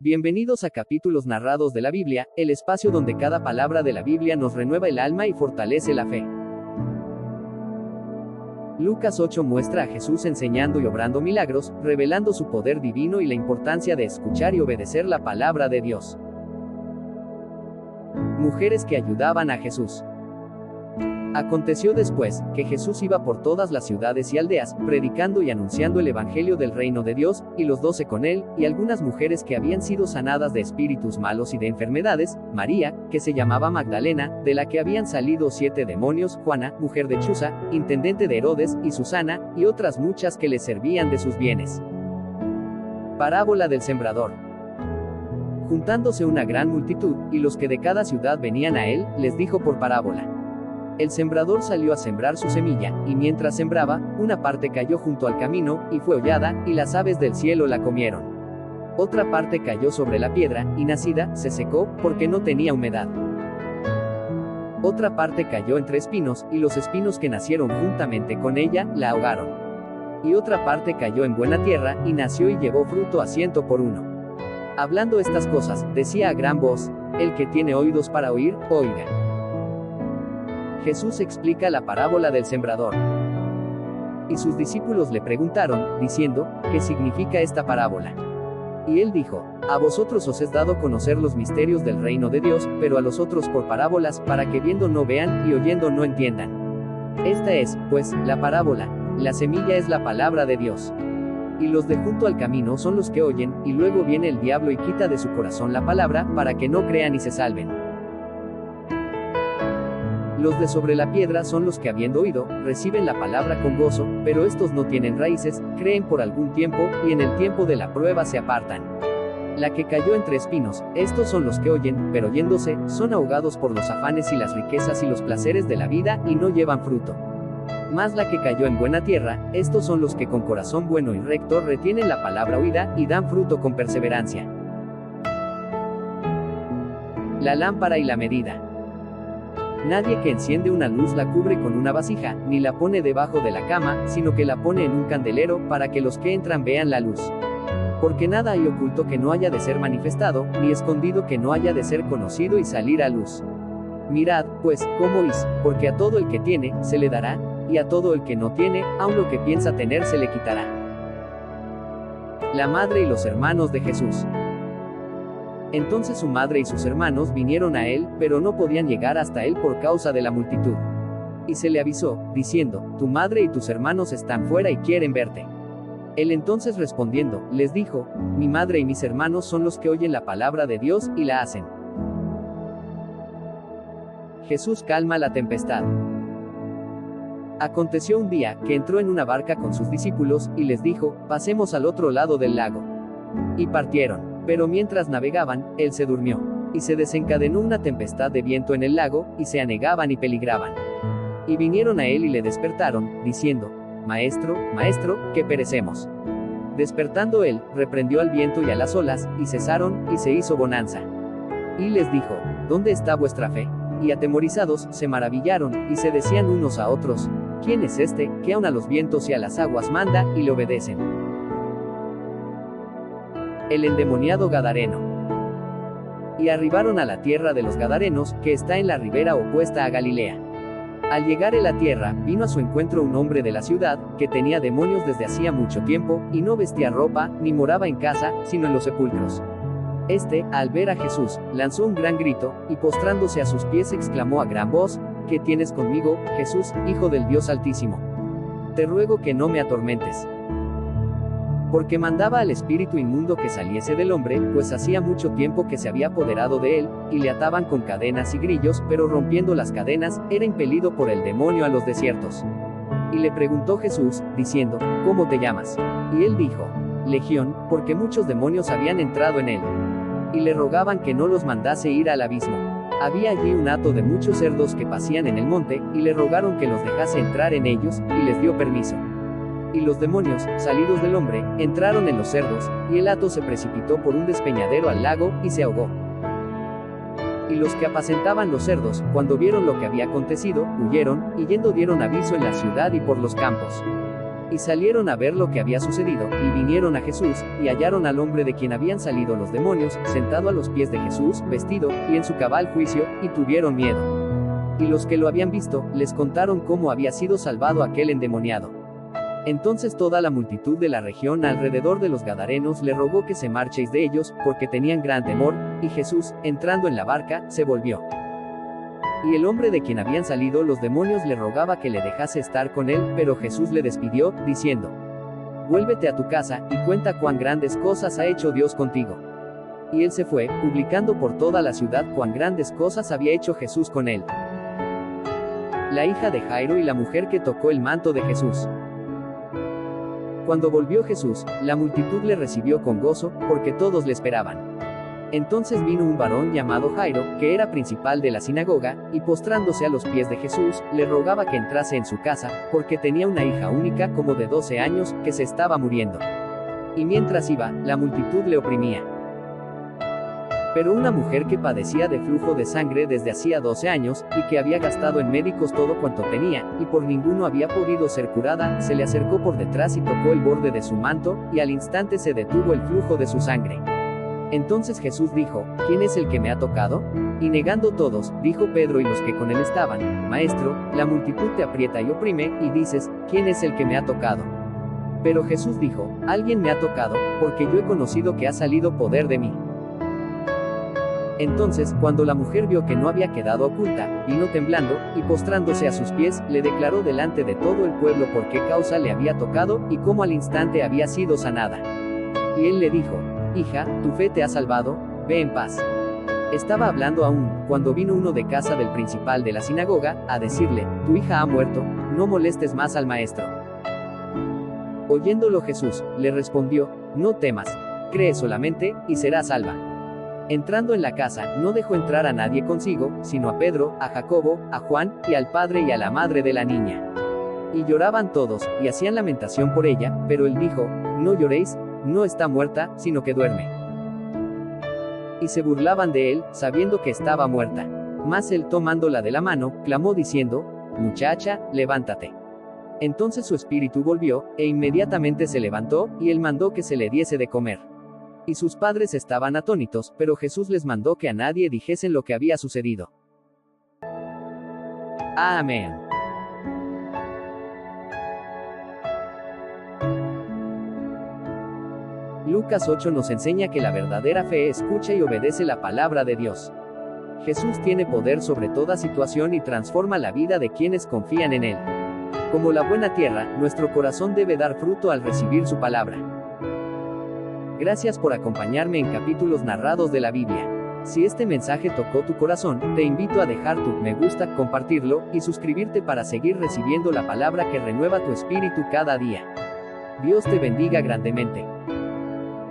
Bienvenidos a Capítulos Narrados de la Biblia, el espacio donde cada palabra de la Biblia nos renueva el alma y fortalece la fe. Lucas 8 muestra a Jesús enseñando y obrando milagros, revelando su poder divino y la importancia de escuchar y obedecer la palabra de Dios. Mujeres que ayudaban a Jesús. Aconteció después, que Jesús iba por todas las ciudades y aldeas, predicando y anunciando el evangelio del reino de Dios, y los 12 con él, y algunas mujeres que habían sido sanadas de espíritus malos y de enfermedades, María, que se llamaba Magdalena, de la que habían salido 7 demonios, Juana, mujer de Chuza, intendente de Herodes, y Susana, y otras muchas que le servían de sus bienes. Parábola del sembrador. Juntándose una gran multitud, y los que de cada ciudad venían a él, les dijo por parábola. El sembrador salió a sembrar su semilla, y mientras sembraba, una parte cayó junto al camino, y fue hollada, y las aves del cielo la comieron. Otra parte cayó sobre la piedra, y nacida, se secó, porque no tenía humedad. Otra parte cayó entre espinos, y los espinos que nacieron juntamente con ella, la ahogaron. Y otra parte cayó en buena tierra, y nació y llevó fruto a 100 por uno. Hablando estas cosas, decía a gran voz: el que tiene oídos para oír, oiga. Jesús explica la parábola del sembrador. Y sus discípulos le preguntaron, diciendo, ¿qué significa esta parábola? Y él dijo: a vosotros os es dado conocer los misterios del reino de Dios, pero a los otros por parábolas, para que viendo no vean, y oyendo no entiendan. Esta es, pues, la parábola. La semilla es la palabra de Dios. Y los de junto al camino son los que oyen, y luego viene el diablo y quita de su corazón la palabra, para que no crean y se salven. Los de sobre la piedra son los que habiendo oído, reciben la palabra con gozo, pero estos no tienen raíces, creen por algún tiempo, y en el tiempo de la prueba se apartan. La que cayó entre espinos, estos son los que oyen, pero oyéndose, son ahogados por los afanes y las riquezas y los placeres de la vida, y no llevan fruto. Mas la que cayó en buena tierra, estos son los que con corazón bueno y recto retienen la palabra oída, y dan fruto con perseverancia. La lámpara y la medida. Nadie que enciende una luz la cubre con una vasija, ni la pone debajo de la cama, sino que la pone en un candelero, para que los que entran vean la luz. Porque nada hay oculto que no haya de ser manifestado, ni escondido que no haya de ser conocido y salir a luz. Mirad, pues, cómo oís, porque a todo el que tiene, se le dará, y a todo el que no tiene, aun lo que piensa tener se le quitará. La madre y los hermanos de Jesús. Entonces su madre y sus hermanos vinieron a él, pero no podían llegar hasta él por causa de la multitud. Y se le avisó, diciendo: tu madre y tus hermanos están fuera y quieren verte. Él entonces respondiendo, les dijo: mi madre y mis hermanos son los que oyen la palabra de Dios, y la hacen. Jesús calma la tempestad. Aconteció un día, que entró en una barca con sus discípulos, y les dijo: pasemos al otro lado del lago. Y partieron. Pero mientras navegaban, él se durmió. Y se desencadenó una tempestad de viento en el lago, y se anegaban y peligraban. Y vinieron a él y le despertaron, diciendo: Maestro, maestro, que perecemos. Despertando él, reprendió al viento y a las olas, y cesaron, y se hizo bonanza. Y les dijo: ¿dónde está vuestra fe? Y atemorizados, se maravillaron, y se decían unos a otros: ¿quién es este, que aun a los vientos y a las aguas manda, y le obedecen? El endemoniado Gadareno. Y arribaron a la tierra de los Gadarenos, que está en la ribera opuesta a Galilea. Al llegar a la tierra, vino a su encuentro un hombre de la ciudad, que tenía demonios desde hacía mucho tiempo, y no vestía ropa, ni moraba en casa, sino en los sepulcros. Este, al ver a Jesús, lanzó un gran grito, y postrándose a sus pies exclamó a gran voz: ¿qué tienes conmigo, Jesús, Hijo del Dios Altísimo? Te ruego que no me atormentes. Porque mandaba al espíritu inmundo que saliese del hombre, pues hacía mucho tiempo que se había apoderado de él, y le ataban con cadenas y grillos, pero rompiendo las cadenas, era impelido por el demonio a los desiertos. Y le preguntó Jesús, diciendo: ¿cómo te llamas? Y él dijo: Legión, porque muchos demonios habían entrado en él. Y le rogaban que no los mandase ir al abismo. Había allí un hato de muchos cerdos que pasían en el monte, y le rogaron que los dejase entrar en ellos, y les dio permiso. Y los demonios, salidos del hombre, entraron en los cerdos, y el hato se precipitó por un despeñadero al lago, y se ahogó. Y los que apacentaban los cerdos, cuando vieron lo que había acontecido, huyeron, y yendo dieron aviso en la ciudad y por los campos. Y salieron a ver lo que había sucedido, y vinieron a Jesús, y hallaron al hombre de quien habían salido los demonios, sentado a los pies de Jesús, vestido, y en su cabal juicio, y tuvieron miedo. Y los que lo habían visto, les contaron cómo había sido salvado aquel endemoniado. Entonces toda la multitud de la región alrededor de los Gadarenos le rogó que se marchéis de ellos, porque tenían gran temor, y Jesús, entrando en la barca, se volvió. Y el hombre de quien habían salido los demonios le rogaba que le dejase estar con él, pero Jesús le despidió, diciendo: Vuélvete a tu casa, y cuenta cuán grandes cosas ha hecho Dios contigo. Y él se fue, publicando por toda la ciudad cuán grandes cosas había hecho Jesús con él. La hija de Jairo y la mujer que tocó el manto de Jesús. Cuando volvió Jesús, la multitud le recibió con gozo, porque todos le esperaban. Entonces vino un varón llamado Jairo, que era principal de la sinagoga, y postrándose a los pies de Jesús, le rogaba que entrase en su casa, porque tenía una hija única como de 12 años, que se estaba muriendo. Y mientras iba, la multitud le oprimía. Pero una mujer que padecía de flujo de sangre desde hacía 12 años, y que había gastado en médicos todo cuanto tenía, y por ninguno había podido ser curada, se le acercó por detrás y tocó el borde de su manto, y al instante se detuvo el flujo de su sangre. Entonces Jesús dijo: ¿Quién es el que me ha tocado? Y negando todos, dijo Pedro y los que con él estaban: Maestro, la multitud te aprieta y oprime, y dices: ¿Quién es el que me ha tocado? Pero Jesús dijo: Alguien me ha tocado, porque yo he conocido que ha salido poder de mí. Entonces, cuando la mujer vio que no había quedado oculta, vino temblando, y postrándose a sus pies, le declaró delante de todo el pueblo por qué causa le había tocado, y cómo al instante había sido sanada. Y él le dijo: Hija, tu fe te ha salvado, ve en paz. Estaba hablando aún, cuando vino uno de casa del principal de la sinagoga, a decirle: Tu hija ha muerto, no molestes más al maestro. Oyéndolo Jesús, le respondió: No temas, cree solamente, y serás salva. Entrando en la casa, no dejó entrar a nadie consigo, sino a Pedro, a Jacobo, a Juan, y al padre y a la madre de la niña. Y lloraban todos, y hacían lamentación por ella, pero él dijo: No lloréis, no está muerta, sino que duerme. Y se burlaban de él, sabiendo que estaba muerta. Mas él, tomándola de la mano, clamó diciendo: Muchacha, levántate. Entonces su espíritu volvió, e inmediatamente se levantó, y él mandó que se le diese de comer. Y sus padres estaban atónitos, pero Jesús les mandó que a nadie dijesen lo que había sucedido. Amén. Lucas 8 nos enseña que la verdadera fe escucha y obedece la palabra de Dios. Jesús tiene poder sobre toda situación y transforma la vida de quienes confían en Él. Como la buena tierra, nuestro corazón debe dar fruto al recibir su palabra. Gracias por acompañarme en capítulos narrados de la Biblia. Si este mensaje tocó tu corazón, te invito a dejar tu me gusta, compartirlo, y suscribirte para seguir recibiendo la palabra que renueva tu espíritu cada día. Dios te bendiga grandemente.